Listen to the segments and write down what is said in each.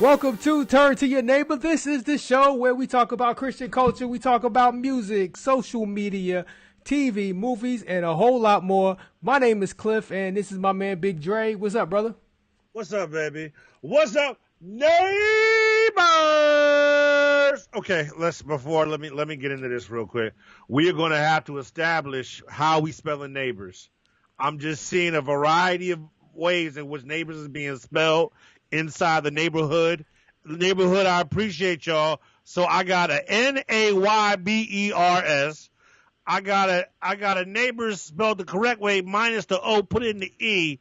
Welcome to Turn to Your Neighbor. This is the show where we talk about Christian culture, we talk about music, social media, TV, movies, and a whole lot more. My name is Cliff, and this is my man Big Dre. What's up, brother? What's up, baby? What's up, neighbors? Okay, let me get into this real quick. We are going to have to establish how we spelling neighbors. I'm just seeing a variety of ways in which neighbors is being spelled inside the neighborhood. The neighborhood, I appreciate y'all. So I got a Naybers. I got a neighbors spelled the correct way minus the O, put in the E,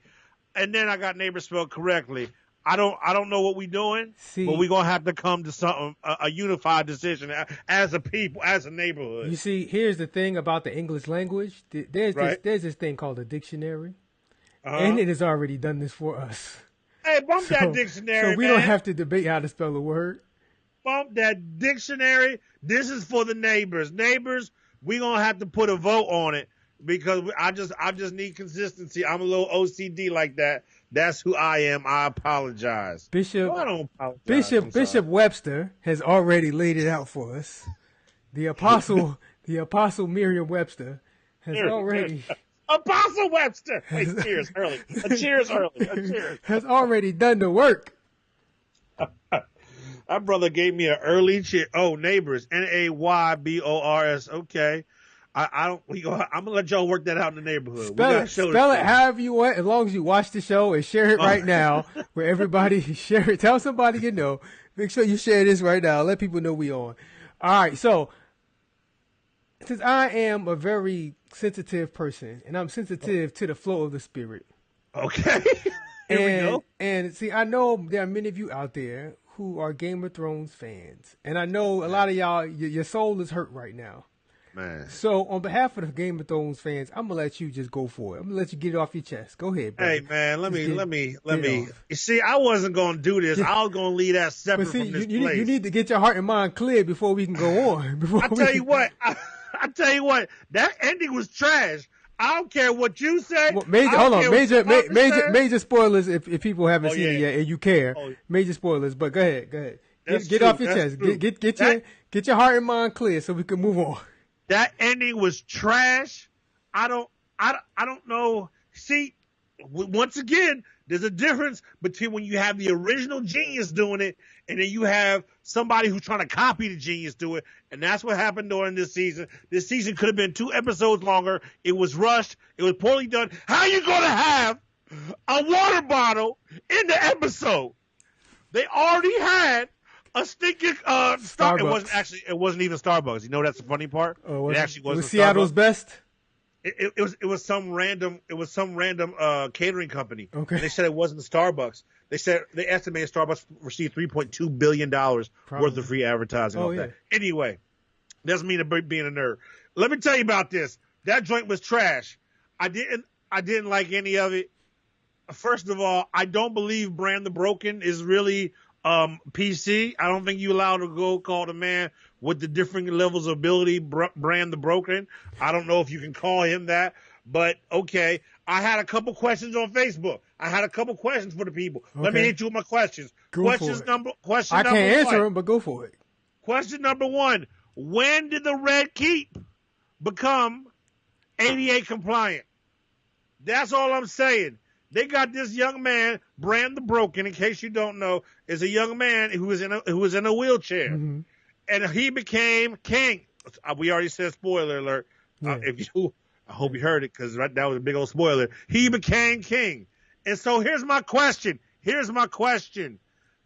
and then I got neighbors spelled correctly. I don't know what we're doing, but we're gonna have to come to something, a unified decision as a people, as a neighborhood. You see, here's the thing about the English language. There's this thing called a dictionary, and it has already done this for us. Hey, bump that dictionary, so we don't have to debate how to spell a word. Bump that dictionary. This is for the neighbors. Neighbors, we're gonna have to put a vote on it because I just need consistency. I'm a little OCD like that. That's who I am. I apologize. Bishop apologize. Webster has already laid it out for us. The apostle Merriam-Webster has already. Apostle Webster. Wait, cheers early. A cheers early. A cheers. Has already done the work. My brother gave me an early cheer. Oh, neighbors. Naybors. Okay. I'm gonna let y'all work that out in the neighborhood. Spell it however you want, as long as you watch the show and share it right now. Where everybody share it. Tell somebody you know. Make sure you share this right now. Let people know we on. All right. So, since I am a very sensitive person, and I'm sensitive to the flow of the spirit. Okay. Here we go. And see, I know there are many of you out there who are Game of Thrones fans, and I know a lot of y'all, your soul is hurt right now. Man. So, on behalf of the Game of Thrones fans, I'm gonna let you just go for it. I'm gonna let you get it off your chest. Go ahead, brother. Hey, man, let me. You see, I wasn't gonna do this. I was gonna leave that separate from this place. You need to get your heart and mind clear before we can go on. I tell you what, that ending was trash. I don't care what you say. Well, major spoilers if people haven't seen it yet and you care. Major spoilers, but go ahead. Get off your chest. Get your heart and mind clear so we can move on. That ending was trash. I don't know. See, once again, there's a difference between when you have the original genius doing it and then you have somebody who's trying to copy the genius do it. And that's what happened during this season. This season could have been 2 episodes longer. It was rushed. It was poorly done. How are you going to have a water bottle in the episode? They already had a stinking Starbucks. It wasn't even Starbucks. You know that's the funny part. It actually wasn't. It was Seattle's Starbucks. Best. It was some random catering company. Okay. They said it wasn't Starbucks. They estimated Starbucks received $3.2 billion worth of free advertising. That. Anyway, doesn't mean being a nerd. Let me tell you about this. That joint was trash. I didn't like any of it. First of all, I don't believe Brand the Broken is really PC. I don't think you're allowed to go call the man with the different levels of ability Brand the Broken. I don't know if you can call him that, but okay. I had a couple questions on Facebook. I had a couple questions for the people. Okay. Let me hit you with my questions. I can't answer them, but go for it. Question number 1. When did the Red Keep become ADA compliant? That's all I'm saying. They got this young man, Brand the Broken, in case you don't know, is a young man who was in a wheelchair. Mm-hmm. And he became king. We already said spoiler alert. Yeah. I hope you heard it because that was a big old spoiler. He became king. And so here's my question.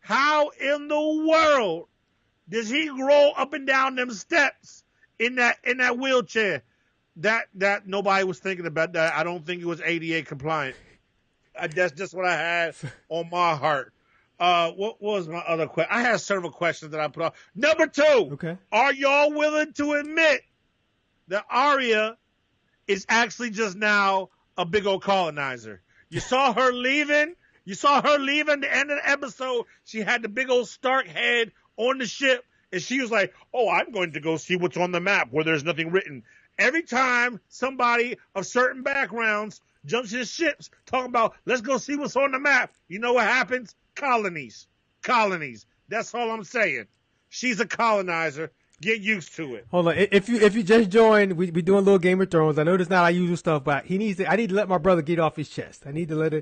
How in the world does he roll up and down them steps in that wheelchair? That nobody was thinking about that. I don't think it was ADA compliant. That's just what I had on my heart. What was my other question? I had several questions that I put off. Number 2. Okay. Are y'all willing to admit that Arya is actually just now a big old colonizer? You saw her leaving. The end of the episode. She had the big old Stark head on the ship, and she was like, "Oh, I'm going to go see what's on the map where there's nothing written." Every time somebody of certain backgrounds jumps in ships talking about, let's go see what's on the map, you know what happens? Colonies. colonies. That's all I'm saying. She's a colonizer. Get used to it. Hold on. If you just joined, we doing a little Game of Thrones. I know it's not our usual stuff, but I need to let my brother get off his chest. I need to let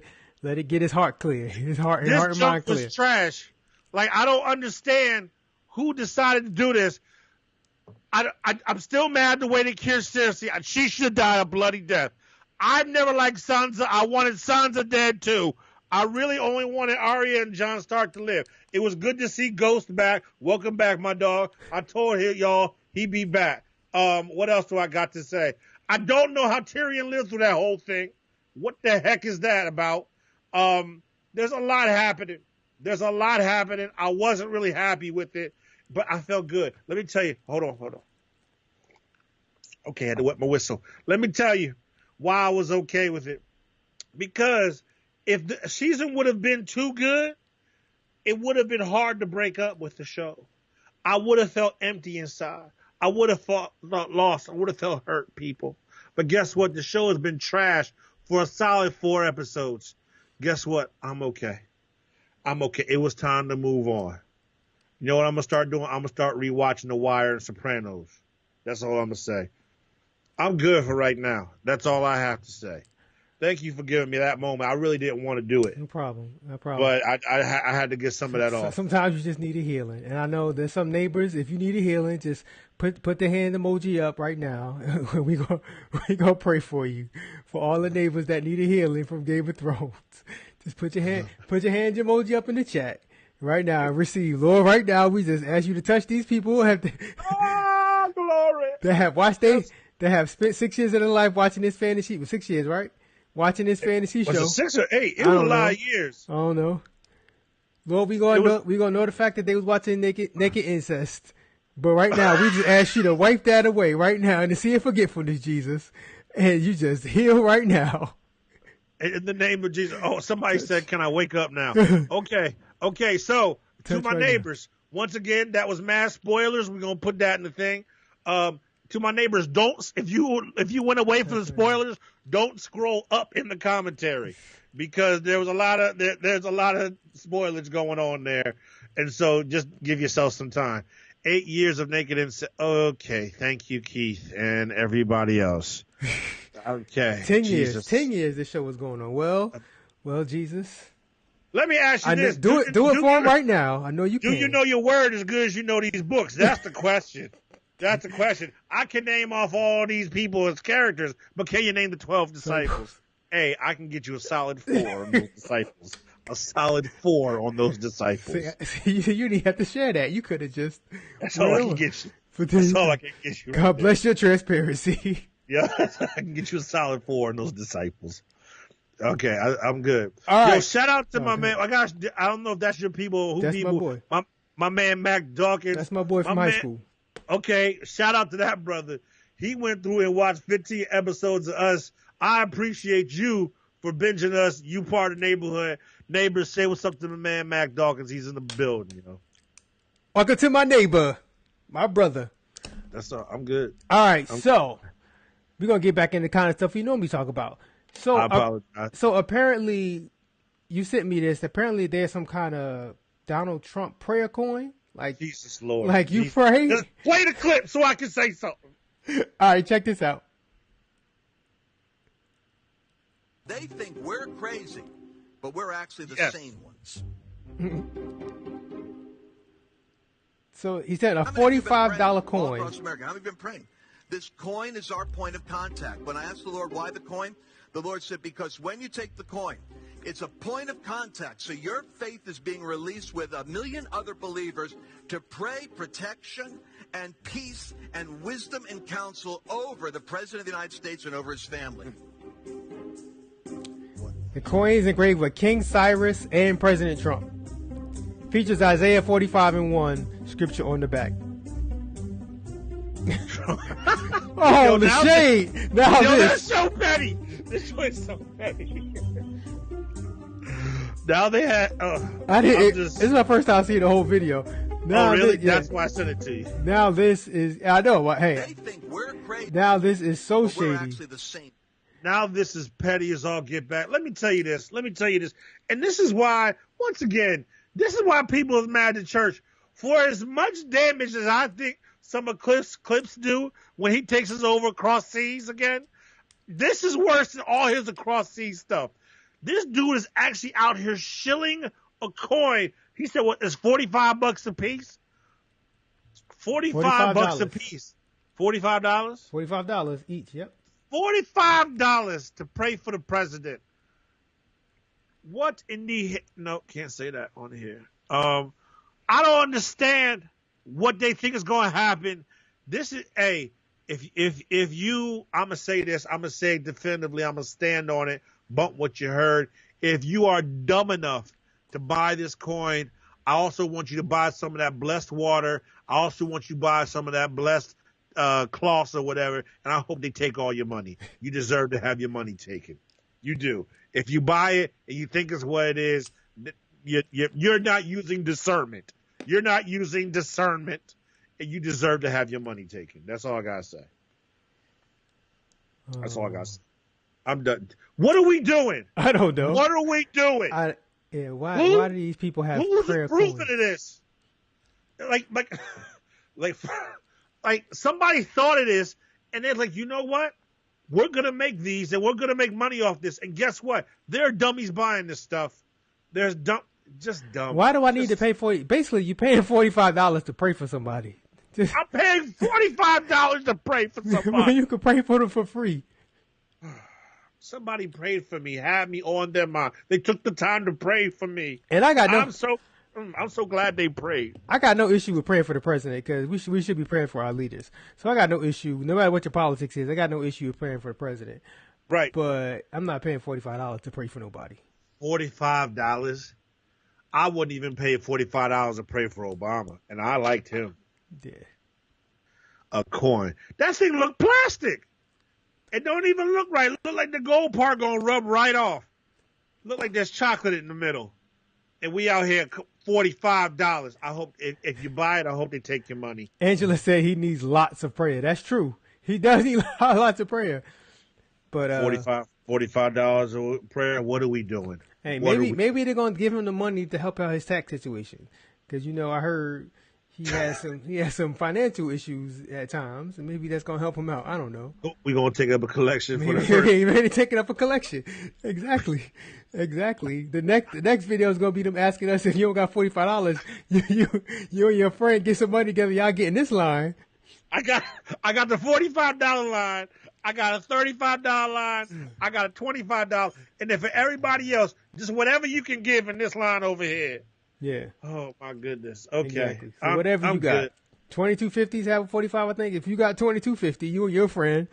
it get his heart clear. His heart and mind clear. This was trash. Like, I don't understand who decided to do this. I'm still mad the way they killed Cersei. She should die a bloody death. I've never liked Sansa. I wanted Sansa dead too. I really only wanted Arya and Jon Stark to live. It was good to see Ghost back. Welcome back, my dog. I told y'all he be back. What else do I got to say? I don't know how Tyrion lived through that whole thing. What the heck is that about? There's a lot happening. I wasn't really happy with it, but I felt good. Let me tell you. Hold on. Okay, I had to wet my whistle. Let me tell you why I was okay with it. Because if the season would have been too good, it would have been hard to break up with the show. I would have felt empty inside. I would have felt lost. I would have felt hurt, people. But guess what? The show has been trashed for a solid 4 episodes. Guess what? I'm okay. It was time to move on. You know what I'm going to start doing? I'm going to start rewatching The Wire and Sopranos. That's all I'm going to say. I'm good for right now. That's all I have to say. Thank you for giving me that moment. I really didn't want to do it. No problem. But I had to get some of that off. Sometimes you just need a healing. And I know there's some neighbors, if you need a healing, just put the hand emoji up right now. we gonna pray for you. For all the neighbors that need a healing from Game of Thrones. Just put your hand emoji up in the chat right now and receive. Lord, right now we just ask you to touch these people who have glory. They have spent 6 years of their life watching this fantasy. It was 6 years, right? Watching this fantasy show. Was it 6 or 8? It was a lot of years. I don't know. Lord, we gonna know the fact that they was watching naked incest. But right now, we just ask you to wipe that away right now and to see if forgetfulness, Jesus. And you just heal right now. In the name of Jesus. Oh, somebody said, can I wake up now? Okay. So, to my neighbors, once again, that was mass spoilers. We're going to put that in the thing. To my neighbors, if you went away from the spoilers, don't scroll up in the commentary because there's a lot of spoilers going on there, and so just give yourself some time. 8 years of naked incest. Okay, thank you, Keith, and everybody else. Okay, 10 years. 10 years. This show was going on. Well, Jesus. Let me ask you this: do it for him right now. I know you can. Do you know your word as good as you know these books? That's the question. That's a question. I can name off all these people as characters, but can you name the 12 disciples? Hey, I can get you a solid 4 on those disciples. A solid 4 on those disciples. See, you didn't have to share that. You could have just. That's all I can get you. That's all I can get you. God bless your transparency. Yeah, I can get you a solid 4 on those disciples. Okay, I'm good. All right. Shout out to my man. I don't know if that's your people. That's my boy. My man, Mac Dawkins. That's my boy from high school. Okay, shout out to that brother. He went through and watched 15 episodes of us. I appreciate you for binging us. You part of the neighborhood. Neighbors, say what's up to my man, Mac Dawkins. He's in the building, Welcome to my neighbor, my brother. That's all. I'm good. All right, so we're going to get back into the kind of stuff you normally talk about. So, I apologize. So apparently, you sent me this. Apparently, there's some kind of Donald Trump prayer coin. Like Jesus Lord. Like you pray? Just play the clip so I can say something. All right, check this out. They think we're crazy, but we're actually the sane ones. So he said a $45 coin. How many have been praying? This coin is our point of contact. When I asked the Lord why the coin, the Lord said, because when you take the coin, it's a point of contact. So your faith is being released with 1 million other believers to pray protection and peace and wisdom and counsel over the President of the United States and over his family. The coin is engraved with King Cyrus and President Trump. Features Isaiah 45:1 scripture on the back. The shade. That's so petty. This was so petty. Now they had. This is my first time seeing the whole video. Now really? That's why I sent it to you. Now this is. I know. What? Hey. They think we're crazy. Now this is so shady. We're actually the same. Now this is petty as all get back. Let me tell you this. And this is why, once again, This is why people is mad at church. For as much damage as I think some of Clips do when he takes us over across seas again, this is worse than all his across seas stuff. This dude is actually out here shilling a coin. He said, what, it's $45 a piece? $45 a piece. $45? $45 each, yep. $45 to pray for the president. What in the... No, can't say that on here. I don't understand what they think is going to happen. This is... Hey, if you... I'm going to say this. I'm going to say it definitively. I'm going to stand on it. Bump what you heard. If you are dumb enough to buy this coin, I also want you to buy some of that blessed water. I also want you to buy some of that blessed cloths or whatever, and I hope they take all your money. You deserve to have your money taken. You do. If you buy it and you think it's what it is, you're not using discernment. You're not using discernment, and you deserve to have your money taken. That's all I got to say. That's all I got to say. I'm done. What are we doing? I don't know. What are we doing? Why do these people have prayer coins? Who's approving of this? Like somebody thought of this, and they're like, you know what? We're going to make these, and we're going to make money off this. And guess what? There are dummies buying this stuff. There's just dumb. Why do I need to pay for it? Basically, you're paying $45 to pray for somebody. I'm paying $45 to pray for somebody. You can pray for them for free. Somebody prayed for me, had me on their mind. They took the time to pray for me. And I got I'm so glad they prayed. I got no issue with praying for the president because we should be praying for our leaders. So I got no issue, no matter what your politics is, I got no issue with praying for the president. Right. But I'm not paying $45 to pray for nobody. $45? I wouldn't even pay $45 to pray for Obama, and I liked him. Yeah. A coin. That thing looked plastic. It don't even look right. It look like the gold part gonna rub right off. Look like there's chocolate in the middle. And we out here $45. I hope if you buy it, I hope they take your money. Angela said he needs lots of prayer. That's true. He does need lots of prayer. But $45 of prayer. What are we doing? Hey, maybe they're gonna give him the money to help out his tax situation. Because I heard he has some financial issues at times, and maybe that's gonna help him out. I don't know. We're gonna take up a collection for the first. Maybe taking up a collection. Exactly. The next video is gonna be them asking us if you don't got $45, you and your friend get some money together. Y'all get in this line. I got the $45 line. I got a $35 line. I got a $25, and then for everybody else, just whatever you can give in this line over here. Yeah. Oh my goodness. Okay. Exactly. So whatever you got. 2250s have a 45. I think if you got 2250, you and your friend,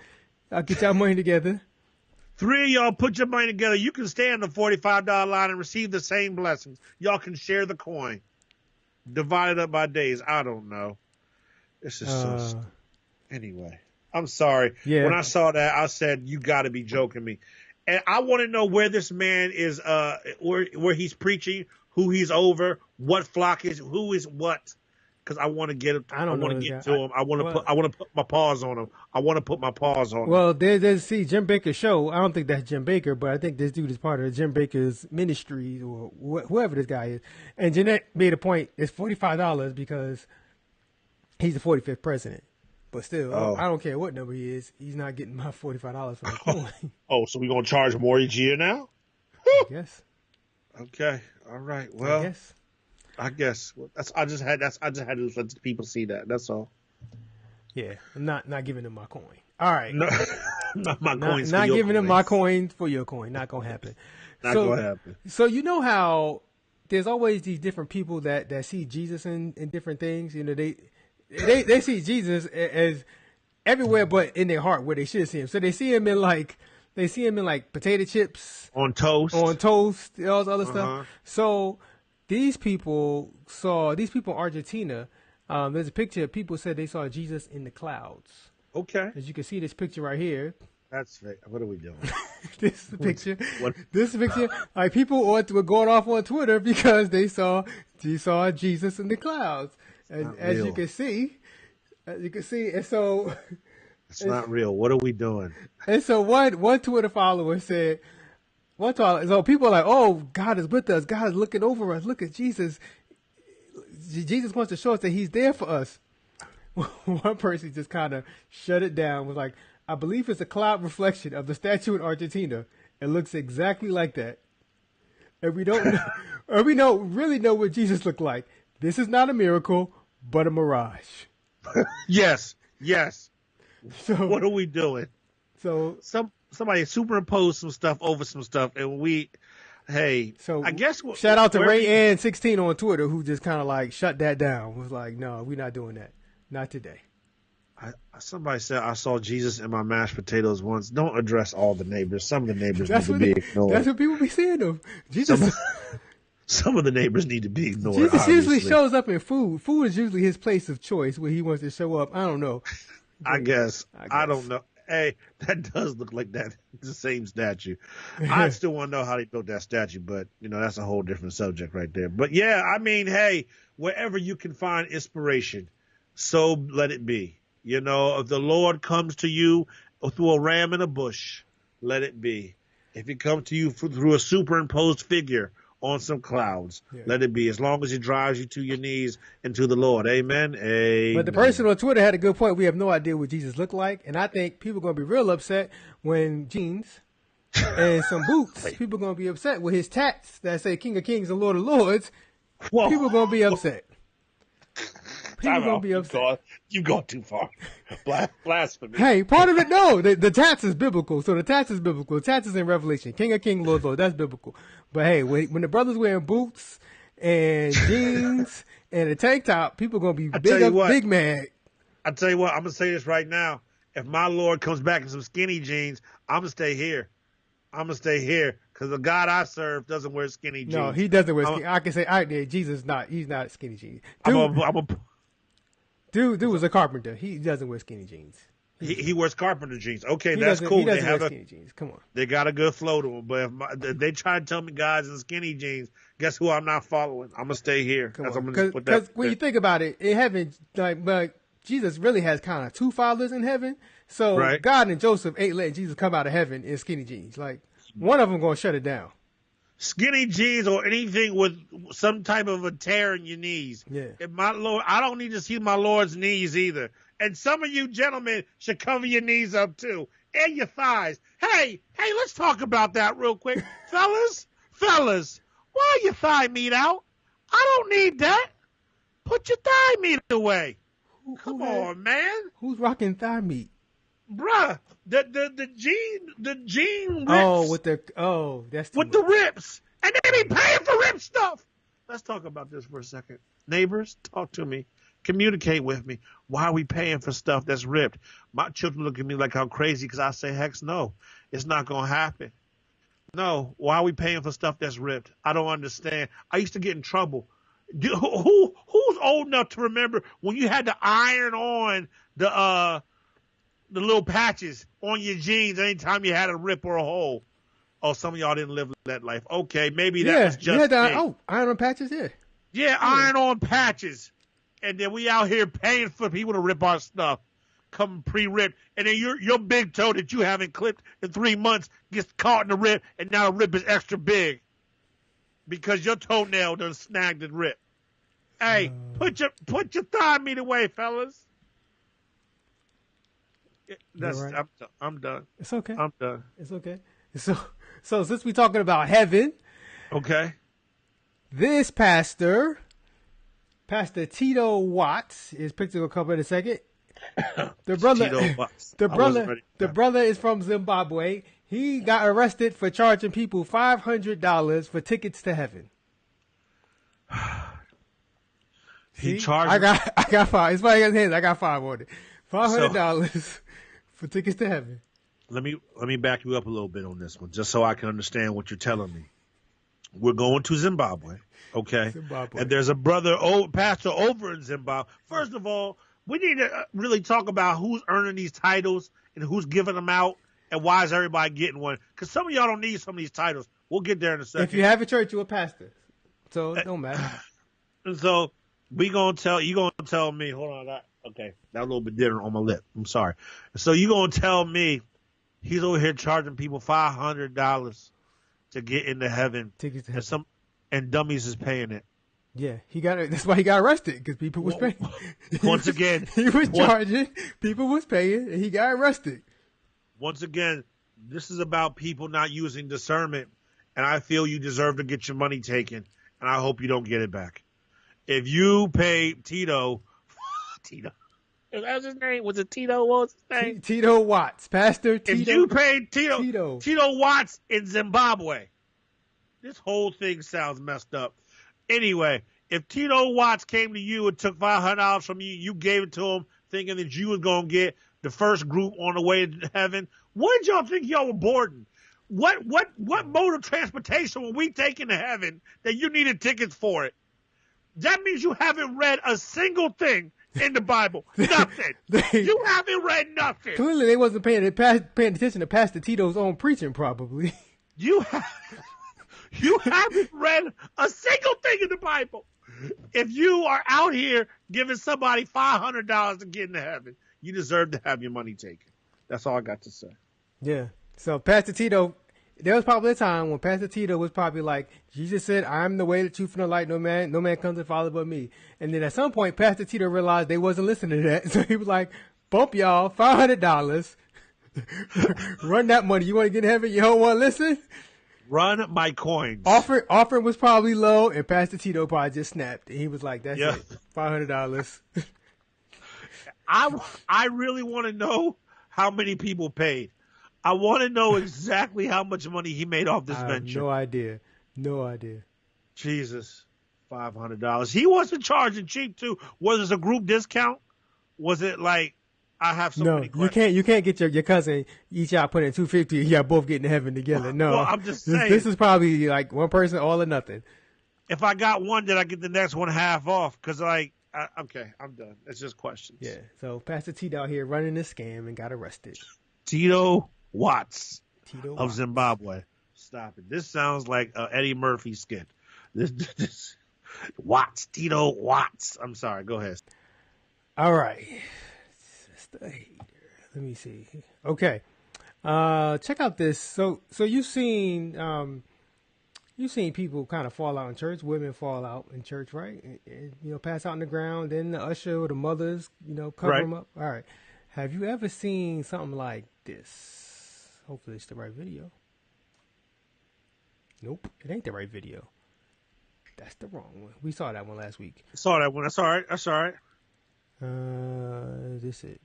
I'll get y'all money together. 3 of y'all put your money together. You can stay on the $45 line and receive the same blessings. Y'all can share the coin. Divide it up by days. I don't know. This is anyway. I'm sorry. Yeah. When I saw that, I said, you got to be joking me. And I want to know where this man is, where he's preaching, who he's over, what flock is, who is what. Because I want to get him. I want to get to him. I want to put my paws on him. I want to put my paws on him. Well, there's Jim Baker's show. I don't think that's Jim Baker, but I think this dude is part of Jim Baker's ministry or whoever this guy is. And Jeanette made a point. It's $45 because he's the 45th president. But still, I don't care what number he is. He's not getting my $45 for the coin. Oh, so we're gonna charge more each year now? I guess. Okay. All right. Well, I guess. I just had to let people see that. That's all. Yeah, I'm not giving them my coin. All right. No, not my coins. Not giving them my coin for your coin. Not gonna happen. Not gonna happen. So you know how there's always these different people that see Jesus in different things. They see Jesus as everywhere, but in their heart where they should see him. So they see him in like potato chips on toast, all this other stuff. So these people in Argentina. There's a picture. People said they saw Jesus in the clouds. Okay. As you can see, this picture right here. That's fake. What are we doing? This picture. This picture. Like people were going off on Twitter because they saw Jesus in the clouds. As you can see, and so it's not real. What are we doing? And so one Twitter follower said, So people are like, oh, God is with us. God is looking over us. Look at Jesus. Jesus wants to show us that he's there for us. One person just kind of shut it down, was like, I believe it's a cloud reflection of the statue in Argentina. It looks exactly like that. And we don't know, or we don't really know what Jesus looked like. This is not a miracle, but a mirage. Yes. So what are we doing? So somebody superimposed some stuff over some stuff, and I guess shout out to Ray Ann 16 on Twitter, who just kind of like shut that down. Was like, no, we're not doing that, not today. Somebody said I saw Jesus in my mashed potatoes once. Don't address all the neighbors. Some of the neighbors need to be ignored. That's what people be saying of Jesus. Some of the neighbors need to be ignored. Jesus obviously. Usually shows up in food. Food is usually his place of choice where he wants to show up. I don't know. I guess. I don't know. Hey, that does look like that. The same statue. I still want to know how they built that statue, but that's a whole different subject right there. But yeah, I mean, hey, wherever you can find inspiration, so let it be. If the Lord comes to you through a ram in a bush, let it be. If he comes to you through a superimposed figure on some clouds, let it be. As long as it drives you to your knees and to the Lord. Amen. Amen. But the person on Twitter had a good point. We have no idea what Jesus looked like. And I think people are going to be real upset when jeans and some boots, people are going to be upset with his tats that say King of Kings and Lord of Lords. Whoa. People are going to be upset. People going to be upset. You've gone too far. Blasphemy. Hey, part of it, no. The tats is biblical. So the tats is biblical. The tats is in Revelation. King of Kings, Lord of Lords. That's biblical. But hey, when the brothers wearing boots and jeans and a tank top, people going to be big mad. I tell you what, I'm going to say this right now. If my Lord comes back in some skinny jeans, I'm going to stay here. I'm going to stay here because the God I serve doesn't wear skinny jeans. No, he doesn't wear skinny. I can say, Jesus he's not skinny jeans. Dude was a carpenter. He doesn't wear skinny jeans. He wears carpenter jeans. Okay, that's cool. He doesn't wear skinny jeans. Come on. They got a good flow to them. But if they try to tell me guys in skinny jeans, guess who I'm not following? I'm going to stay here. Because when you think about it, in heaven, but Jesus really has kind of two fathers in heaven. So God and Joseph ain't letting Jesus come out of heaven in skinny jeans. Like, one of them going to shut it down. Skinny jeans or anything with some type of a tear in your knees. Yeah. If my Lord, I don't need to see my Lord's knees either. And some of you gentlemen should cover your knees up too. And your thighs. Hey, let's talk about that real quick. Fellas, why are your thigh meat out? I don't need that. Put your thigh meat away. Come on, man. Who's rocking thigh meat? Bruh, the jean rips. That's with the rips. And they be paying for rip stuff. Let's talk about this for a second. Neighbors, talk to me. Communicate with me. Why are we paying for stuff that's ripped? My children look at me like I'm crazy because I say, heck no, it's not going to happen. No, why are we paying for stuff that's ripped? I don't understand. I used to get in trouble. Who's old enough to remember when you had to iron on the little patches on your jeans anytime you had a rip or a hole? Oh, some of y'all didn't live that life. Okay, maybe that was just me. Iron on patches, Yeah, iron on patches. And then we out here paying for people to rip our stuff, come pre-ripped. And then your big toe that you haven't clipped in 3 months gets caught in the rip, and now the rip is extra big because your toenail done snagged and ripped. Hey, put your thigh meat away, fellas. Right. I'm done. It's okay. I'm done. It's okay. So since we're talking about heaven, okay, this Pastor Tito Watts is picture will come in a second. The brother is from Zimbabwe. He got arrested for charging people $500 for tickets to heaven. He charged. I got five. It's funny his hands. I got five on it. $500 for tickets to heaven. Let me back you up a little bit on this one, just so I can understand what you're telling me. We're going to Zimbabwe, okay? Zimbabwe. And there's a pastor over in Zimbabwe. First of all, we need to really talk about who's earning these titles and who's giving them out and why is everybody getting one. Because some of y'all don't need some of these titles. We'll get there in a second. If you have a church, you're a pastor. So it don't matter. And so you going to tell me, hold on, okay, that a little bit different on my lip. I'm sorry. So you going to tell me he's over here charging people $500 to get into heaven, Tickets to heaven. And dummies is paying it. Yeah, that's why he got arrested, because people was paying. Once again, he was charging, people was paying, and he got arrested. Once again, this is about people not using discernment, and I feel you deserve to get your money taken, and I hope you don't get it back. If you pay Tito, that was his name? Was it Tito? What was his name? Tito Watts, Pastor Tito. If you paid Tito Watts in Zimbabwe, this whole thing sounds messed up. Anyway, if Tito Watts came to you and took $500 from you, you gave it to him thinking that you was going to get the first group on the way to heaven, what did y'all think y'all were boarding? What mode of transportation were we taking to heaven that you needed tickets for it? That means you haven't read a single thing in the Bible. Nothing. You haven't read nothing. Clearly they wasn't paying attention to Pastor Tito's own preaching, probably. You haven't read a single thing in the Bible. If you are out here giving somebody $500 to get into heaven, you deserve to have your money taken. That's all I got to say. Yeah. So Pastor Tito, there was probably a time when Pastor Tito was probably like, Jesus said, "I'm the way, the truth, and the light. No man comes to Father but me." And then at some point, Pastor Tito realized they wasn't listening to that, so he was like, "Bump y'all $500, run that money. You want to get in heaven? You don't want to listen? Run my coins." Offering was probably low, and Pastor Tito probably just snapped. And he was like, "That's it, $500." I really want to know how many people paid. I want to know exactly how much money he made off this venture. No idea. Jesus, $500. He wasn't charging cheap too. Was it a group discount? Was it like, I have so many questions. You can't get your cousin each out put in $250 and y'all both getting to heaven together. No, well, I'm just saying. This is probably like one person, all or nothing. If I got one, did I get the next one half off? Because okay, I'm done. It's just questions. Yeah. So Pastor Tito out here running this scam and got arrested. Tito Watts of Zimbabwe. Stop it. This sounds like Eddie Murphy skit. This Watts, Tito Watts. I'm sorry. Go ahead. All right. Let me see. Okay. Check out this. So you've seen people kind of fall out in church. Women fall out in church, right? And, pass out on the ground. Then the usher or the mothers, cover them up. All right. Have you ever seen something like this? Hopefully it's the right video. Nope, it ain't the right video. That's the wrong one. We saw that one last week. Saw that one. That's all right. This it.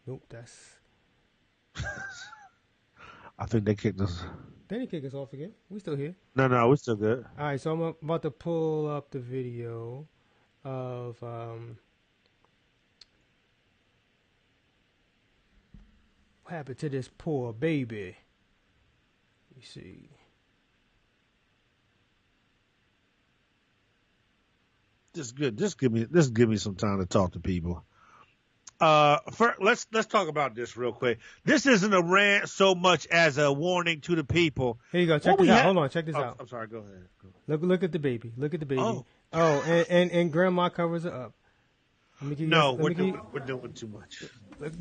Nope, that's. I think they kicked us. They didn't kick us off again. We still here. No, we're still good. All right, so I'm about to pull up the video of what happened to this poor baby. Let me see. Just give me some time to talk to people. Let's talk about this real quick. This isn't a rant so much as a warning to the people. Here you go. Check this out. Hold on. Check this out. I'm sorry. Go ahead. Look at the baby. Oh, and grandma covers her up. We're doing too much. God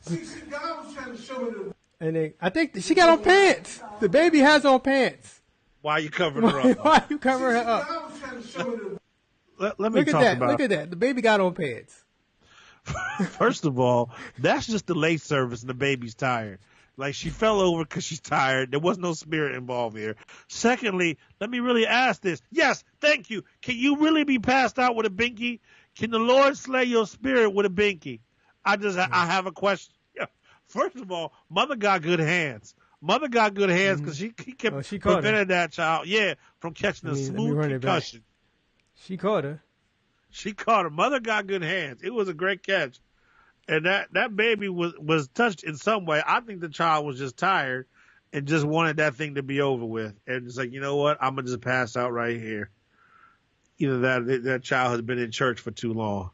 was trying to show me and I think she got on pants. The baby has on pants. Why are you covering her up? Why are you covering her up? God was trying to show me Let me talk about. Look at that. The baby got on pants. First of all, that's just the late service and the baby's tired. Like, she fell over because she's tired. There was no spirit involved here. Secondly, let me really ask this. Yes, thank you. Can you really be passed out with a binky? Can the Lord slay your spirit with a binky? I have a question. Yeah. First of all, mother got good hands. Mother got good hands because she kept preventing that child, from catching a smooth concussion. She caught her. Mother got good hands. It was a great catch. And that baby was touched in some way. I think the child was just tired and just wanted that thing to be over with. And it's like, you know what? I'm going to just pass out right here. Either that child has been in church for too long.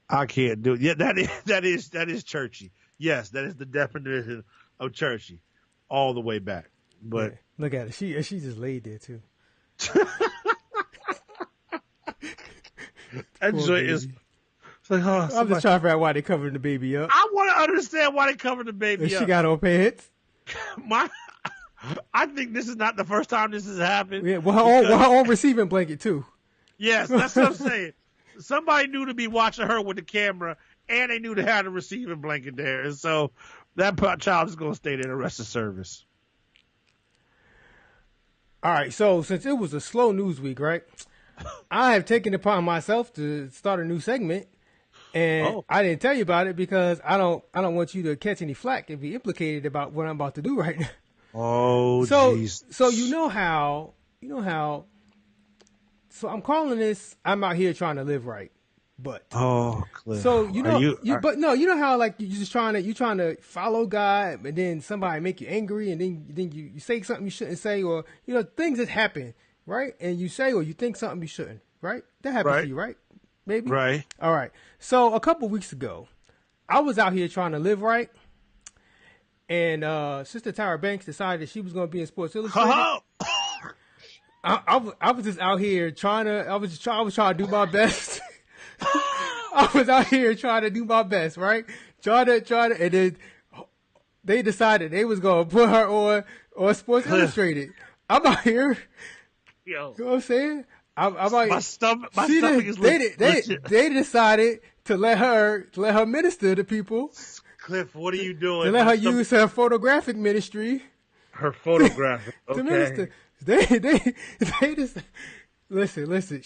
I can't do it. Yeah, that is churchy. Yes, that is the definition of churchy. All the way back. But look at it. She just laid there too. That joint is. It's like, I'm just trying to figure out why they covered the baby up. I want to understand why they covered the baby up. She got on pants. I think this is not the first time this has happened. Yeah, well, her own receiving blanket too. Yes, that's what I'm saying. Somebody knew to be watching her with the camera, and they knew to have a receiving blanket there. And so that child is going to stay there the rest of service. All right, so since it was a slow news week, right, I have taken it upon myself to start a new segment, and I didn't tell you about it because I don't want you to catch any flack and be implicated about what I'm about to do right now. Oh, so geez. So you know how. So I'm calling this. I'm out here trying to live right, but Cliff. So you know, you know how like you're trying to follow God, and then somebody make you angry, and then you say something you shouldn't say, or things that happen, right? And you say or you think something you shouldn't, right? That happens to you, right? Maybe. Right. All right. So a couple weeks ago, I was out here trying to live right. And Sister Tyra Banks decided she was going to be in Sports Illustrated. I was just out here trying to do my best. I was out here trying to do my best, right? Trying to, and then they decided they was going to put her on Sports Illustrated. I'm out here. Yo. You know what I'm saying? I'm out here. My stomach is they decided to let her minister to people. Cliff, what are you doing? To let her use her photographic ministry. Her photographic, okay. To minister. They just listen.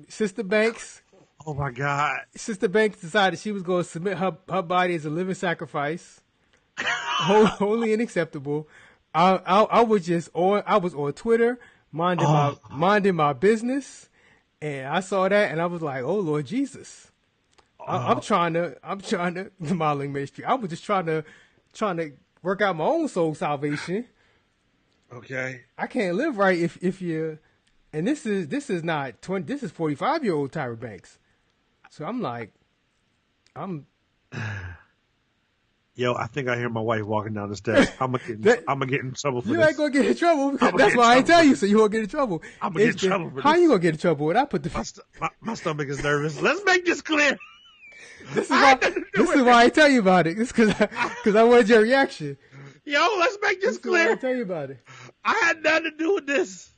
Sister Banks. Oh my God. Sister Banks decided she was going to submit her body as a living sacrifice, holy and acceptable. I was on Twitter minding my business, and I saw that and I was like, oh Lord Jesus. I'm trying to the modeling ministry. I was just trying to work out my own soul salvation. Okay. I can't live right if you, and this is not 20. This is 45-year-old Tyra Banks. So I'm like, Yo, I think I hear my wife walking down the steps. I'm gonna get in trouble for this. You ain't gonna get in trouble because that's why I ain't tell you, so you won't get in trouble. I'm gonna get in trouble for this. How you gonna get in trouble when I put the my stomach is nervous. Let's make this clear. This is why I tell you about it. It's because I wanted your reaction. Yo, let's make this clear. I tell you about it. I had nothing to do with this.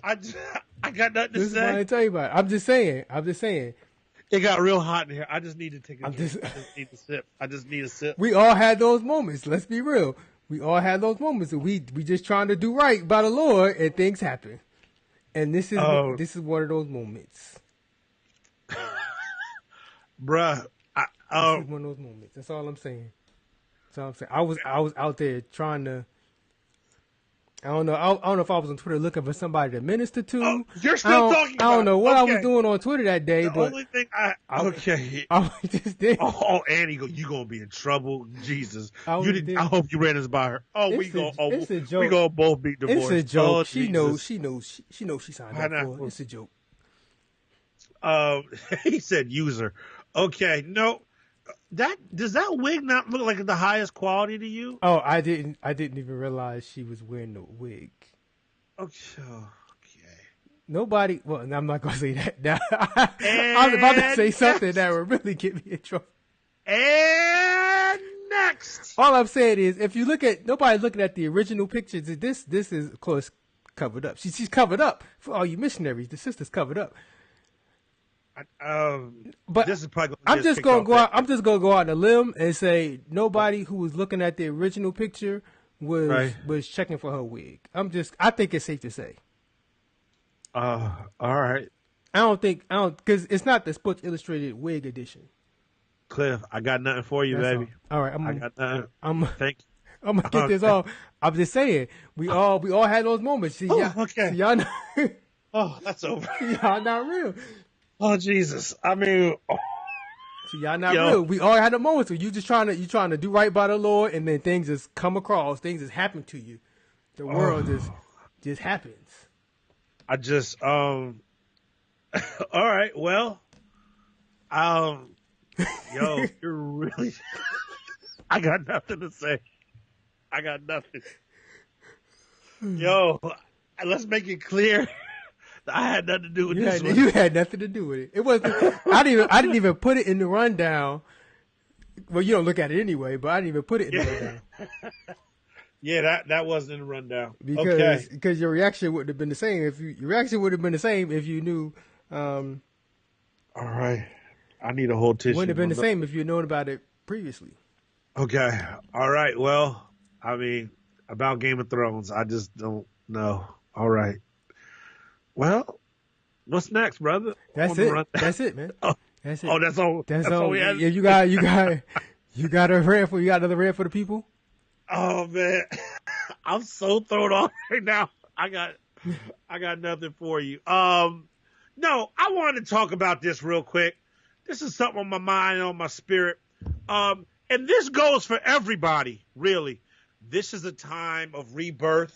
I got nothing to say. This is why I tell you about it. I'm just saying. It got real hot in here. I just need to take a drink. I just need a sip. We all had those moments. Let's be real. We all had those moments. We just trying to do right by the Lord, and things happen. And this is one of those moments. Bruh, this is one of those moments. That's all I'm saying. I was out there trying to. I don't know if I was on Twitter looking for somebody to minister to. Oh, you're still talking about it. I don't know what I was doing on Twitter that day, but only thing I just did. Oh, Annie, you gonna be in trouble, Jesus! I hope you ran this by her. It's a joke. We gonna both be divorced. It's a joke. Oh, she knows she signed up for it. It's a joke. He said user. Okay, no. Does that wig not look like the highest quality to you? Oh, I didn't even realize she was wearing the wig. Okay. Nobody. Well, I'm not gonna say that now. I was about to say something that would really get me in trouble. And next, all I'm saying is, if you nobody looking at the original pictures, this is of course covered up. She's covered up for all you missionaries. The sister's covered up. But this is probably I'm just gonna go out on a limb and say nobody who was looking at the original picture was checking for her wig. I think it's safe to say. All right. I don't because it's not the Sports Illustrated wig edition. Cliff, I got nothing for you, baby. All right, I got nothing. Thank you. I'm gonna get this off. I'm just saying we all had those moments. See, okay. See, y'all. That's over. Y'all not real. Oh Jesus! I mean, see, y'all not real. We all had a moment. So you trying to do right by the Lord, and then things just come across. Things just happen to you. The world just happens. I just all right. Well, yo, you're really. I got nothing to say. I got nothing. Yo, let's make it clear. I had nothing to do with this one. You had nothing to do with it. It wasn't. I didn't even put it in the rundown. Well, you don't look at it anyway, but I didn't even put it in the rundown. Yeah, that wasn't in the rundown. Because your reaction would have been the same if you knew. All right, I need a whole tissue. Wouldn't have been the same if you'd known about it previously. Okay, all right. Well, I mean, about Game of Thrones, I just don't know. All right. Well, what's next, brother? That's it. That's it, man. That's it. Oh, that's all. That's all we had. Yeah, you got a rant for another rant for the people. Oh man, I'm so thrown off right now. I got nothing for you. No, I wanted to talk about this real quick. This is something on my mind and on my spirit. And this goes for everybody, really. This is a time of rebirth.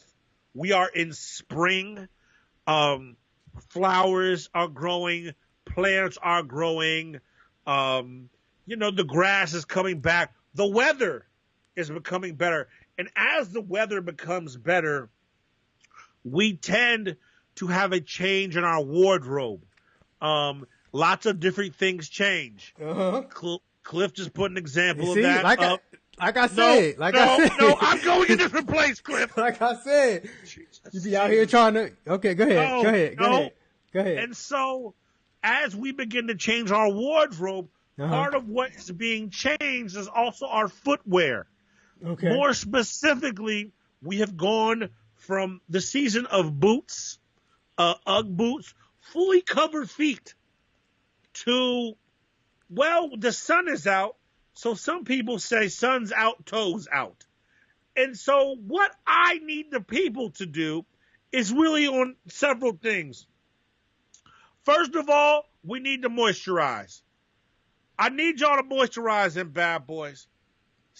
We are in spring. Flowers are growing, plants are growing. The grass is coming back. The weather is becoming better. And as the weather becomes better, we tend to have a change in our wardrobe. Lots of different things change. Cliff just put an example of that up. Like I said. No, I'm going a different place, Cliff. Like I said. You be out here trying to... Okay, go ahead. Go ahead. And so, as we begin to change our wardrobe, part of what is being changed is also our footwear. Okay. More specifically, we have gone from the season of boots, Ugg boots, fully covered feet, to, well, the sun is out, so some people say sun's out, toes out. And so what I need the people to do is really on several things. First of all, we need to moisturize. I need y'all to moisturize them bad boys.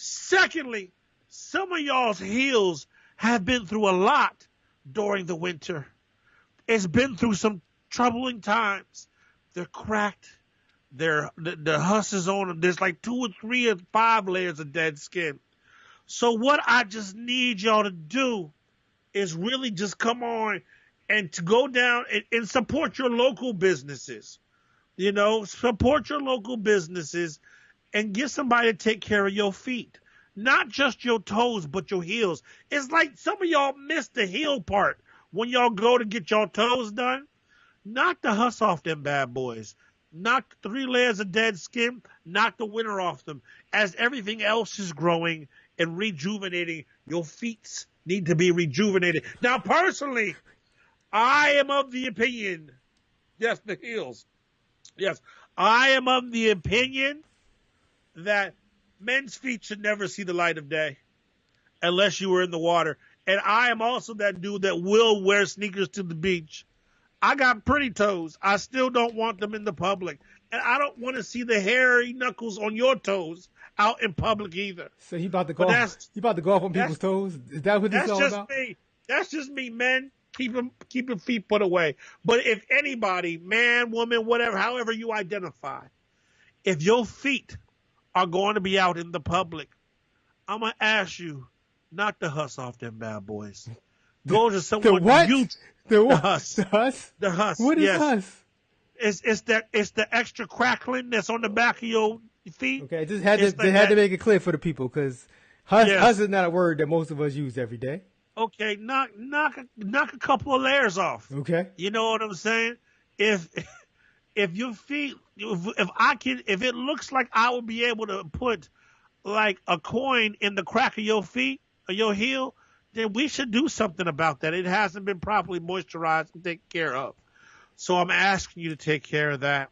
Secondly, some of y'all's heels have been through a lot during the winter. It's been through some troubling times. They're cracked. The husk is on them. There's like 2 or 3 or 5 layers of dead skin. So what I just need y'all to do is really just come on and to go down and support your local businesses. Support your local businesses and get somebody to take care of your feet. Not just your toes, but your heels. It's like some of y'all miss the heel part when y'all go to get your toes done. Knock the husk off them bad boys. Knock 3 layers of dead skin. Knock the winter off them. As everything else is growing and rejuvenating, your feet need to be rejuvenated. Now, personally, I am of the opinion, yes, the heels. Yes, I am of the opinion that men's feet should never see the light of day unless you were in the water. And I am also that dude that will wear sneakers to the beach. I got pretty toes. I still don't want them in the public. And I don't want to see the hairy knuckles on your toes out in public either. So he about to go off on people's toes? Is that what this is all about? That's just me, men. Keep your feet put away. But if anybody, man, woman, whatever, however you identify, if your feet are going to be out in the public, I'm going to ask you not to husk off them bad boys. Go to someone. The what? The husk. The husk? The husk. What is husk? It's the extra crackling that's on the back of your feet. Okay, just had to make it clear for the people because husk is not a word that most of us use every day. Okay, knock a couple of layers off. Okay. You know what I'm saying? If your feet, if it looks like I would be able to put like a coin in the crack of your feet or your heel, then we should do something about that. It hasn't been properly moisturized and taken care of. So I'm asking you to take care of that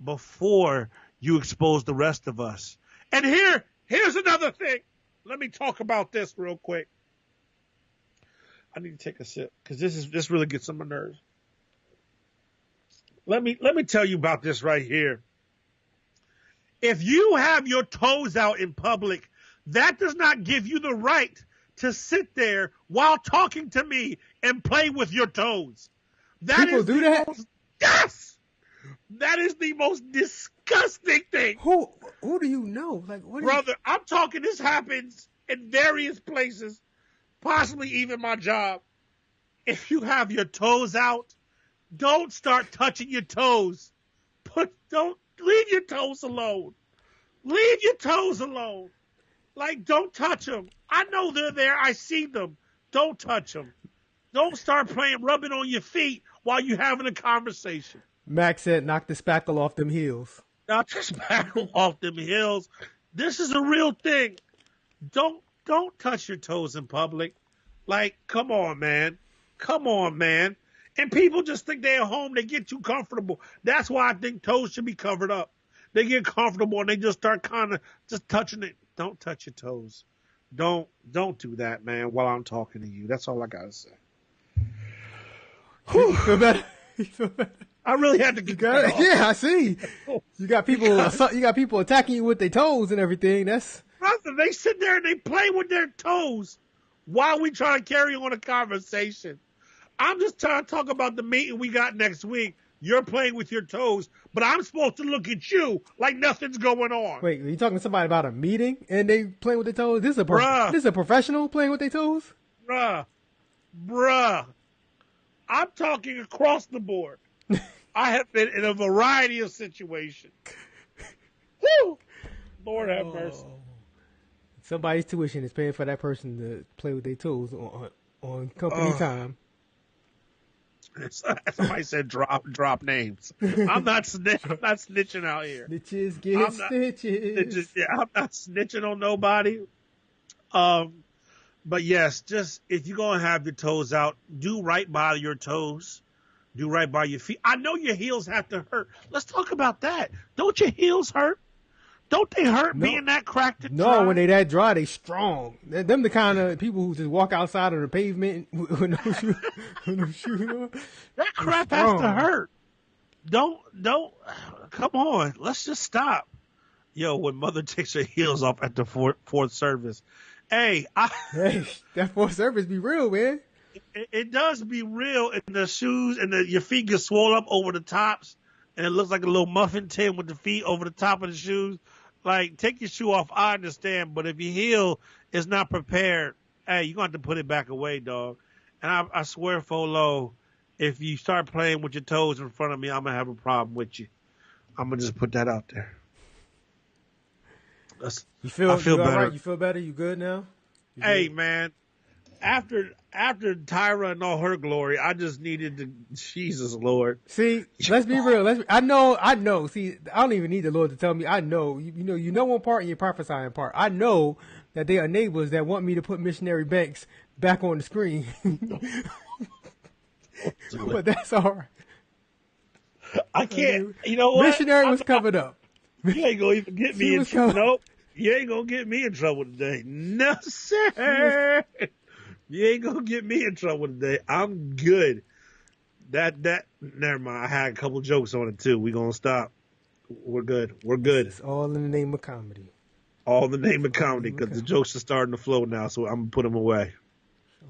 before you expose the rest of us. And here's another thing. Let me talk about this real quick. I need to take a sip because this really gets on my nerves. Let me tell you about this right here. If you have your toes out in public, that does not give you the right to sit there while talking to me and play with your toes. People do that? Yes! That is the most disgusting thing. Who do you know? Brother, I'm talking this happens in various places, possibly even my job. If you have your toes out, don't start touching your toes. Don't leave your toes alone. Leave your toes alone. Like, don't touch them. I know they're there. I see them. Don't touch them. Don't start rubbing on your feet while you're having a conversation. Max said, knock the spackle off them heels. Knock the spackle off them heels. This is a real thing. Don't touch your toes in public. Like, come on, man. Come on, man. And people just think they're at home. They get too comfortable. That's why I think toes should be covered up. They get comfortable and they just start kind of just touching it. Don't touch your toes. Don't do that, man, while I'm talking to you. That's all I got to say. You feel better? You feel better? I really had to get that off. Yeah, I see. You got people attacking you with their toes and everything. That's brother, they sit there and they play with their toes while we try to carry on a conversation. I'm just trying to talk about the meeting we got next week. You're playing with your toes, but I'm supposed to look at you like nothing's going on. Wait, are you talking to somebody about a meeting and they playing with their toes? This is a professional playing with their toes? Bruh. I'm talking across the board. I have been in a variety of situations. Woo! Lord have mercy. Somebody's tuition is paying for that person to play with their toes on company time. Somebody said drop names. I'm not snitching out here. Snitches get stitches. I'm not snitching on nobody. But yes, just if you're gonna have your toes out, do right by your toes. Do right by your feet. I know your heels have to hurt. Let's talk about that. Don't your heels hurt? Don't they hurt being that cracked and dry? No, when they that dry, they strong. Them the kind of people who just walk outside on the pavement with no shoes on. That crap has to hurt. Don't. Come on. Let's just stop. Yo, when mother takes her heels off at the fourth service. Hey, that fourth service be real, man. It does be real, and the shoes and your feet get swollen up over the tops, and it looks like a little muffin tin with the feet over the top of the shoes. Like, take your shoe off, I understand, but if your heel is not prepared, hey, you're going to have to put it back away, dog. And I swear, Folo, if you start playing with your toes in front of me, I'm going to have a problem with you. I'm going to just put that out there. I feel better. Right? You feel better? You good now? Hey, man. After Tyra and all her glory, I just needed to, Jesus Lord. See, let's be real. I know. See, I don't even need the Lord to tell me. I know. You know one part and you're prophesying part. I know that they are neighbors that want me to put Missionary Banks back on the screen. But that's all right. I can't. You know what? Missionary was covered up. You ain't gonna even get me in trouble. Nope. You ain't gonna get me in trouble today. No, sir. You ain't gonna get me in trouble today. I'm good. Never mind. I had a couple jokes on it too. We gonna stop. We're good. It's all in the name of comedy. All in the name of comedy, because the jokes are starting to flow now, so I'm gonna put them away.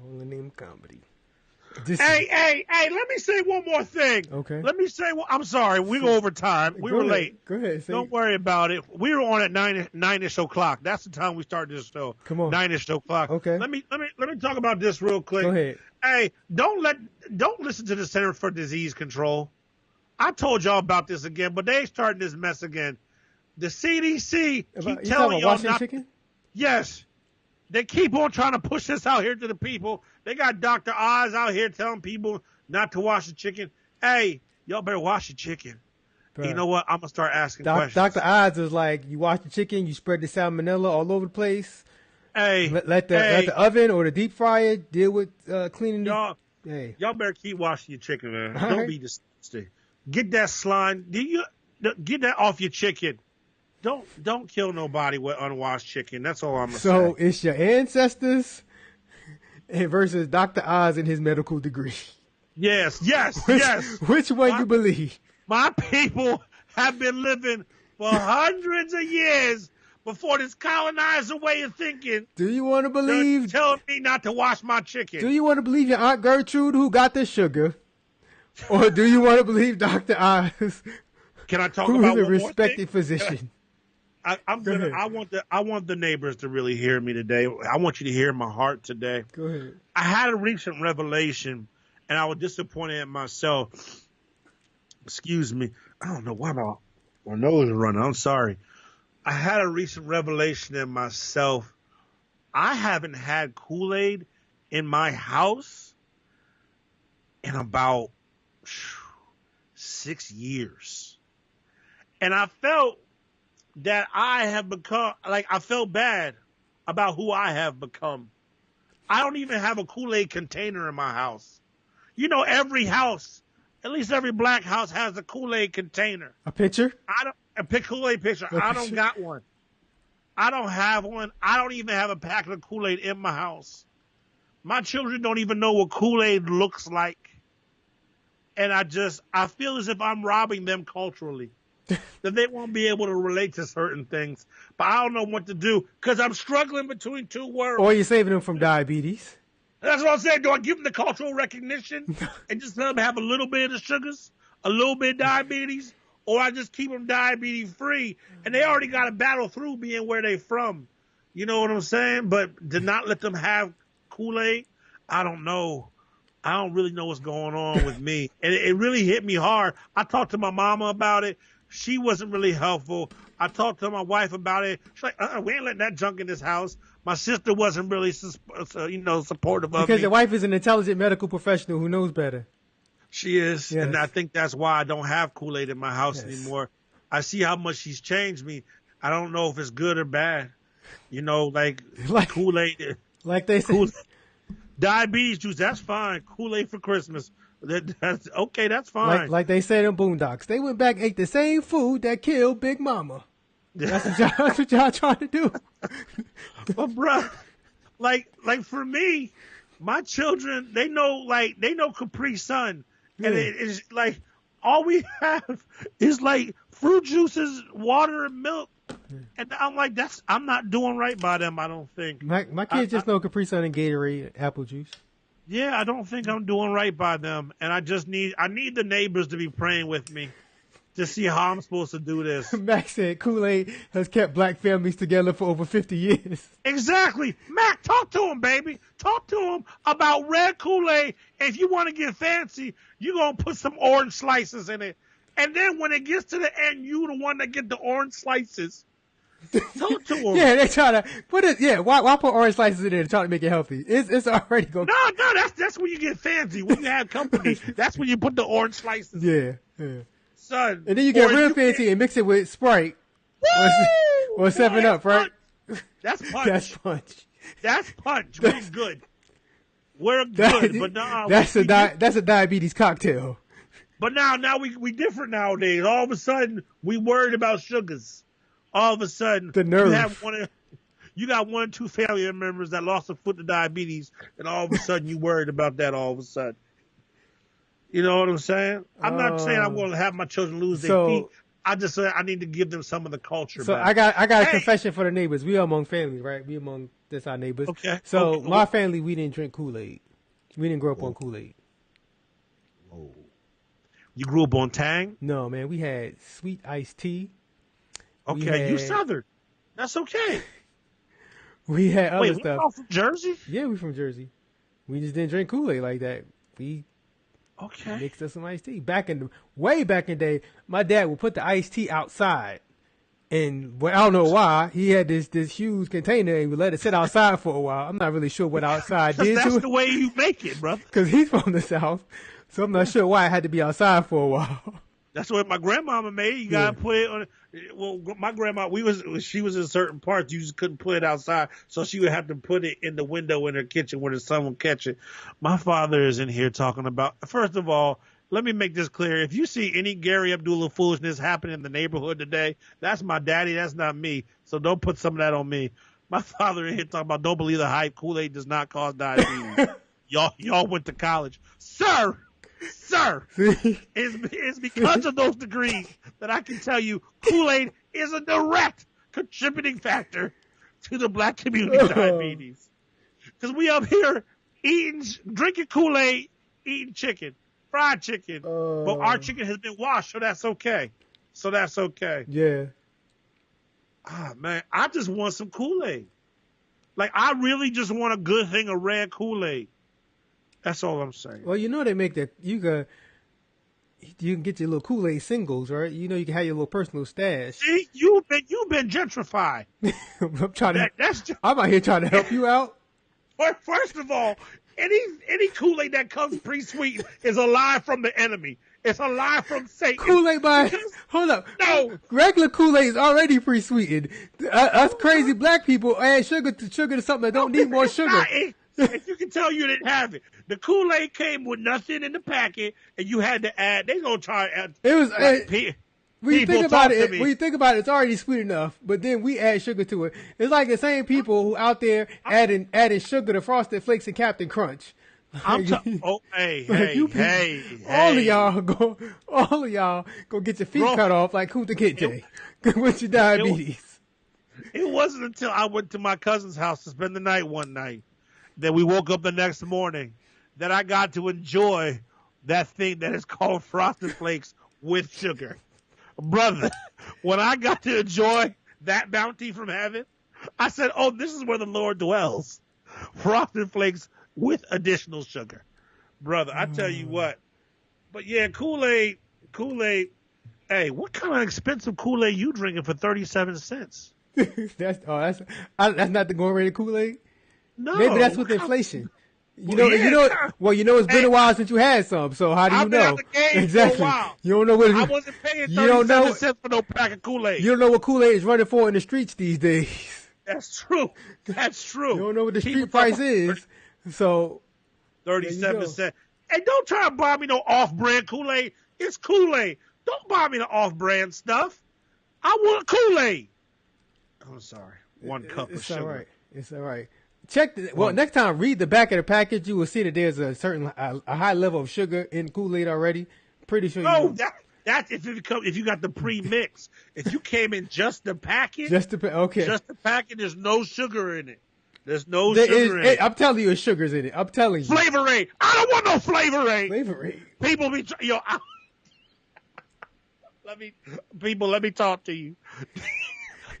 All in the name of comedy. Hey, let me say one more thing. Okay. Let me say, I'm sorry, we go over time. We were late. Go ahead. Don't worry about it. We were on at 9-ish o'clock. That's the time we started this show. Come on. 9-ish o'clock. Okay. Let me talk about this real quick. Go ahead. Hey, don't listen to the Center for Disease Control. I told y'all about this again, but they starting this mess again. The CDC keep telling y'all not. Chicken? Yes. They keep on trying to push this out here to the people. They got Dr. Oz out here telling people not to wash the chicken. Hey, y'all better wash your chicken. You know what? I'm going to start asking questions. Dr. Oz is like, you wash the chicken, you spread the salmonella all over the place. Hey. Let the oven or the deep fryer deal with cleaning y'all, Hey. Y'all better keep washing your chicken, man. All Don't be disgusting. Get that slime. Get that off your chicken. Don't kill nobody with unwashed chicken. That's all I'm going to say. So it's your ancestors versus Dr. Oz and his medical degree. Yes. Which one you believe? My people have been living for hundreds of years before this colonizer way of thinking. Do you want to believe? Telling me not to wash my chicken. Do you want to believe your Aunt Gertrude who got the sugar? Or do you want to believe Dr. Oz? Can I talk who about is a one respected physician? I want the neighbors to really hear me today. I want you to hear my heart today. Go ahead. I had a recent revelation, and I was disappointed in myself. Excuse me. I don't know why my nose is running. I'm sorry. I had a recent revelation in myself I haven't had Kool-Aid in my house in about 6 years. And I felt that I have become, like, I felt bad about who I have become. I don't even have a Kool-Aid container in my house. You know, every house, at least every black house, has a Kool-Aid container. A pitcher? A Kool-Aid pitcher. I don't got one. I don't have one. I don't even have a packet of Kool-Aid in my house. My children don't even know what Kool-Aid looks like. And I feel as if I'm robbing them culturally. That they won't be able to relate to certain things. But I don't know what to do because I'm struggling between two worlds. Or you're saving them from diabetes. That's what I'm saying. Do I give them the cultural recognition and just let them have a little bit of the sugars, a little bit of diabetes, or I just keep them diabetes free and they already got to battle through being where they from. You know what I'm saying? But to not let them have Kool-Aid, I don't know. I don't really know what's going on with me. And it really hit me hard. I talked to my mama about it. She wasn't really helpful. I talked to my wife about it. She's like, we ain't letting that junk in this house. My sister wasn't really, supportive of me. Because your wife is an intelligent medical professional who knows better. She is. Yes. And I think that's why I don't have Kool-Aid in my house anymore. I see how much she's changed me. I don't know if it's good or bad. You know, like Kool-Aid. Like they said. Diabetes juice, that's fine. Kool-Aid for Christmas. That's okay, that's fine. Like they said in Boondocks. They went back and ate the same food that killed Big Mama. That's what y'all trying to do. But bruh, like for me, my children, they know Capri Sun. And it's like all we have is like fruit juices, water, and milk. And I'm like, I'm not doing right by them, I don't think. My kids just know Capri Sun and Gatorade, apple juice. Yeah, I don't think I'm doing right by them. And I need the neighbors to be praying with me to see how I'm supposed to do this. Max said Kool-Aid has kept black families together for over 50 years. Exactly. Mac, talk to him, baby. Talk to him about red Kool-Aid. And if you want to get fancy, you're going to put some orange slices in it. And then when it gets to the end, you the one that get the orange slices. Talk to him. Yeah, they try to put it. Yeah, why put orange slices in there to try to make it healthy? It's already going. No, that's when you get fancy. When you have company, that's when you put the orange slices. Yeah. Son. And then you get real fancy and mix it with Sprite or 7-Up, right? That's punch. That's punch. That's punch. We're good. We're good, but no. That's a diabetes cocktail. But now we different nowadays. All of a sudden, we worried about sugars. All of a sudden, the nerve. You got one or two family members that lost a foot to diabetes, and all of a sudden you worried about that all of a sudden. You know what I'm saying? I'm not saying I'm going to have my children lose their feet. I just say I need to give them some of the culture back. I got a confession for the neighbors. We are among family, right? We among our neighbors. Okay. So my family, we didn't drink Kool-Aid. We didn't grow up on Kool-Aid. Oh. You grew up on Tang? No, man. We had sweet iced tea. Okay, you Southern. That's okay. We had other stuff. Wait, we all from Jersey? Yeah, we from Jersey. We just didn't drink Kool-Aid like that. We mixed up some iced tea. Way back in the day, my dad would put the iced tea outside. And I don't know why, he had this huge container and would let it sit outside for a while. I'm not really sure what outside did to it. That's the way you make it, brother. Because he's from the South. So I'm not sure why it had to be outside for a while. That's what my grandmama made. You gotta put it on. Well, my grandma, she was in certain parts. You just couldn't put it outside, so she would have to put it in the window in her kitchen where the sun would catch it. My father is in here talking about. First of all, let me make this clear. If you see any Gary Abdullah foolishness happen in the neighborhood today, that's my daddy. That's not me. So don't put some of that on me. My father in here talking about don't believe the hype. Kool-Aid does not cause diabetes. y'all went to college, sir. It's because of those degrees that I can tell you Kool-Aid is a direct contributing factor to the black community diabetes. Because we up here drinking Kool-Aid, eating chicken, fried chicken. But our chicken has been washed, so that's okay. Yeah. Ah, man, I just want some Kool-Aid. Like, I really just want a good thing of red Kool-Aid. That's all I'm saying. Well, you know they make that. you can get your little Kool-Aid singles, right? You know, you can have your little personal stash. See, you've been gentrified. I'm trying to. That's just, I'm out here trying to help you out. First of all, any Kool-Aid that comes pre-sweetened is a lie from the enemy. It's a lie from Satan. Kool-Aid hold up. No. Regular Kool-Aid is already pre-sweetened. Us crazy black people add sugar to something that don't need more sugar. If you can tell you didn't have it. The Kool-Aid came with nothing in the packet, and you had to add. They gonna try to add. It was. When you think about it, it's already sweet enough, but then we add sugar to it. It's like the same people who out there adding sugar to Frosted Flakes and Captain Crunch. All of y'all go get your feet cut off like Kunta Kinte with your diabetes. It wasn't until I went to my cousin's house to spend the night one night that we woke up the next morning that I got to enjoy that thing that is called Frosted Flakes with sugar. Brother, when I got to enjoy that bounty from heaven, I said, oh, this is where the Lord dwells. Frosted Flakes with additional sugar. Brother, I tell you what. But yeah, Kool-Aid. Hey, what kind of expensive Kool-Aid you drinking for 37 cents? That's not the going rate of Kool-Aid? No. Maybe that's with inflation. You know, it's been a while since you had some, so how do you know? I've been out the game exactly. for a while. You don't know what I wasn't paying 37 cents for no pack of Kool-Aid. You don't know what Kool-Aid is running for in the streets these days. That's true. You don't know what the street price is. So 37 cents. And don't try to buy me no off-brand Kool-Aid. It's Kool-Aid. Don't buy me the off-brand stuff. I want Kool-Aid. I'm sorry. One cup of sugar. It's all right. Next time, read the back of the package. You will see that there's a certain a high level of sugar in Kool-Aid already. Pretty sure. That's if you got the pre-mix. If you came in just the package, there's no sugar in it. There's no sugar in it. I'm telling you, sugar's in it. I'm telling you. Flavor Aid. I don't want no Flavor Aid. Flavor Aid. People be let me talk to you.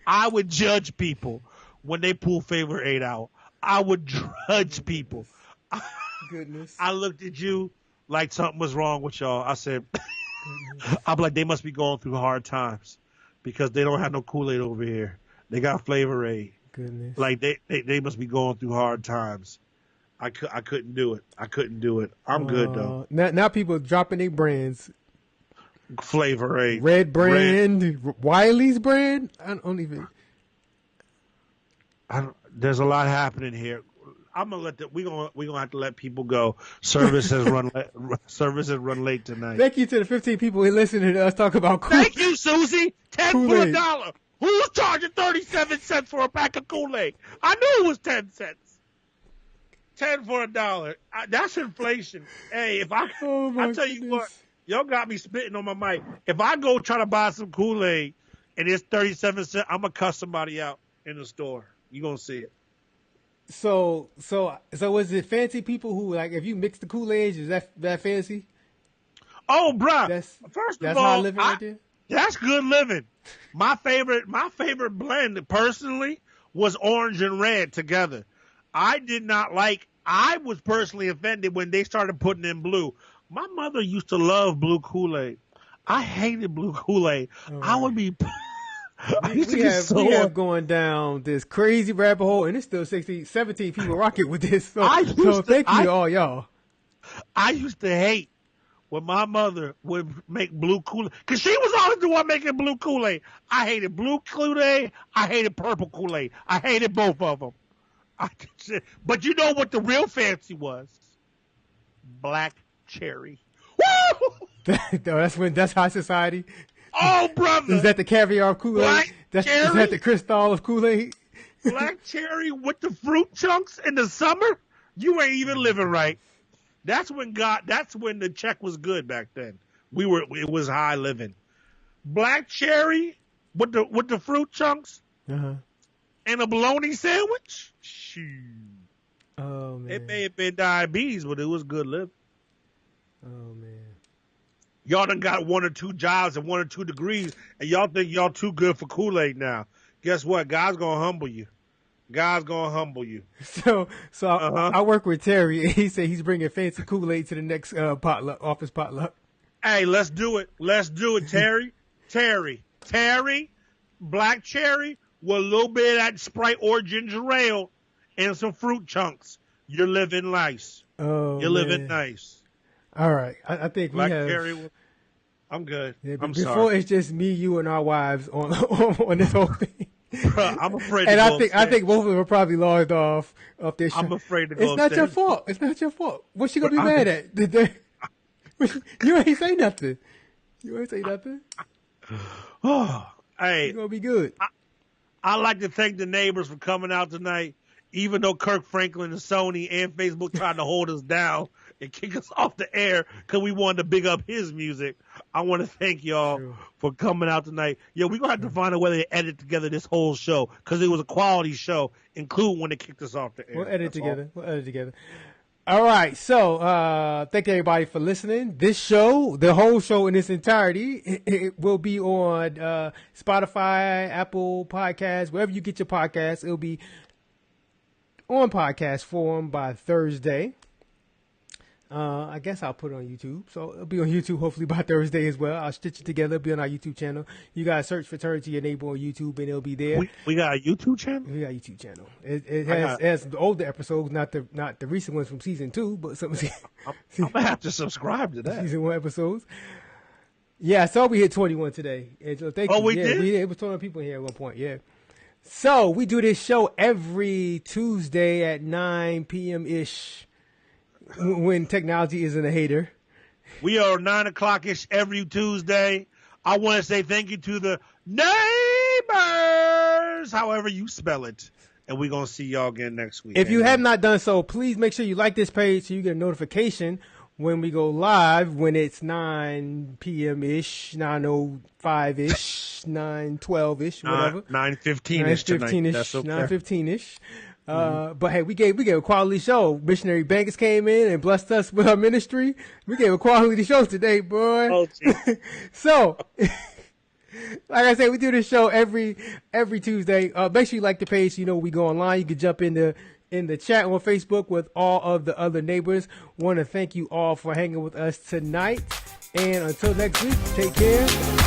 I would judge people when they pull Flavor Aid out. I would judge people. Goodness. I looked at you like something was wrong with y'all. I said, I'm like, they must be going through hard times because they don't have no Kool-Aid over here. They got Flavor Aid. Goodness. Like they must be going through hard times. I couldn't do it. I'm good though. Now people dropping their brands. Flavor Aid. Red brand. Wiley's brand. There's a lot happening here. I'm gonna we're gonna have to let people go. Service has run late tonight. Thank you to the 15 people who listening to us talk about Kool-Aid. Thank you, Susie. 10 Kool-Aid. for $1. Who's charging 37 cents for a pack of Kool-Aid? I knew it was 10 cents. 10 for $1. That's inflation. Hey, I tell you what, y'all got me spitting on my mic. If I go try to buy some Kool-Aid and it's 37 cents, I'm gonna cuss somebody out in the store. You gonna see it. So was it fancy people who, like, if you mix the Kool-Aid, is that fancy? Oh, bruh. That's of all, how I live right there. That's good living. My favorite blend personally was orange and red together. I was personally offended when they started putting in blue. My mother used to love blue Kool-Aid. I hated blue Kool-Aid. Oh, I would be. We have going down this crazy rabbit hole, and it's still 17 people rocking with this. So thank you to all y'all. I used to hate when my mother would make blue Kool-Aid, because she was always the one making blue Kool-Aid. I hated blue Kool-Aid. I hated purple Kool-Aid. I hated both of them. But you know what the real fancy was? Black cherry. Woo! That's high society. Oh, brother. Is that the caviar of Kool-Aid? Is that the crystal of Kool-Aid? Black cherry with the fruit chunks in the summer? You ain't even living right. That's when the check was good back then. It was high living. Black cherry with the fruit chunks and a bologna sandwich? Shoot. Oh, man. It may have been diabetes, but it was good living. Oh, man. Y'all done got 1 or 2 jobs and 1 or 2 degrees, and y'all think y'all too good for Kool-Aid now. Guess what? God's gonna humble you. So I work with Terry, and he said he's bringing fancy Kool-Aid to the next office potluck. Hey, let's do it. Let's do it, Terry. Terry, black cherry with a little bit of that Sprite or ginger ale and some fruit chunks. You're living nice. Oh, You're living nice. All right. I think Black we have. cherry. I'm good. Yeah, I'm before sorry. it's just me, you, and our wives on this whole thing. Bruh, I'm afraid And to I go think both of them are probably logged off this show. I'm afraid to go It's not your upstairs. fault. It's not your fault. What's she gonna be But mad at? You ain't say nothing. You ain't say nothing. Oh, hey, You're gonna be good. I'd like to thank the neighbors for coming out tonight, even though Kirk Franklin and Sony and Facebook tried to hold us down and kick us off the air because we wanted to big up his music. I want to thank y'all for coming out tonight. Yeah, we're going to have to find a way to edit together this whole show because it was a quality show, including when they kicked us off the air. We'll edit together. All right. So, thank everybody for listening. This show, the whole show in its entirety, it will be on Spotify, Apple Podcasts, wherever you get your podcasts. It'll be on podcast form by Thursday. I guess I'll put it on YouTube. So it'll be on YouTube hopefully by Thursday as well. I'll stitch it together. It'll be on our YouTube channel. You guys search for Turn to Your Neighbor on YouTube and it'll be there. We got a YouTube channel? We got a YouTube channel. It has the older episodes, not the recent ones from season 2, but some I'm going to have to subscribe to that. season 1 episodes. Yeah, I saw we hit 21 today. And so thank you. We did? It was 21 people here at one point, yeah. So we do this show every Tuesday at 9 p.m.-ish when technology isn't a hater. We are 9 o'clock-ish every Tuesday. I want to say thank you to the neighbors, however you spell it. And we're going to see y'all again next week. If you have not done so, please make sure you like this page so you get a notification when we go live when it's 9 p.m.-ish, 9:05-ish, 9:12-ish, whatever. 9:15-ish tonight. That's okay. 9:15-ish. But hey, we gave a quality show. Missionary Banks came in and blessed us with our ministry. We gave a quality show today, boy. Oh, So, like I said, we do this show every Tuesday. Make sure you like the page so you know when we go online. You can jump in the chat on Facebook with all of the other neighbors. Want to thank you all for hanging with us tonight. And until next week, take care.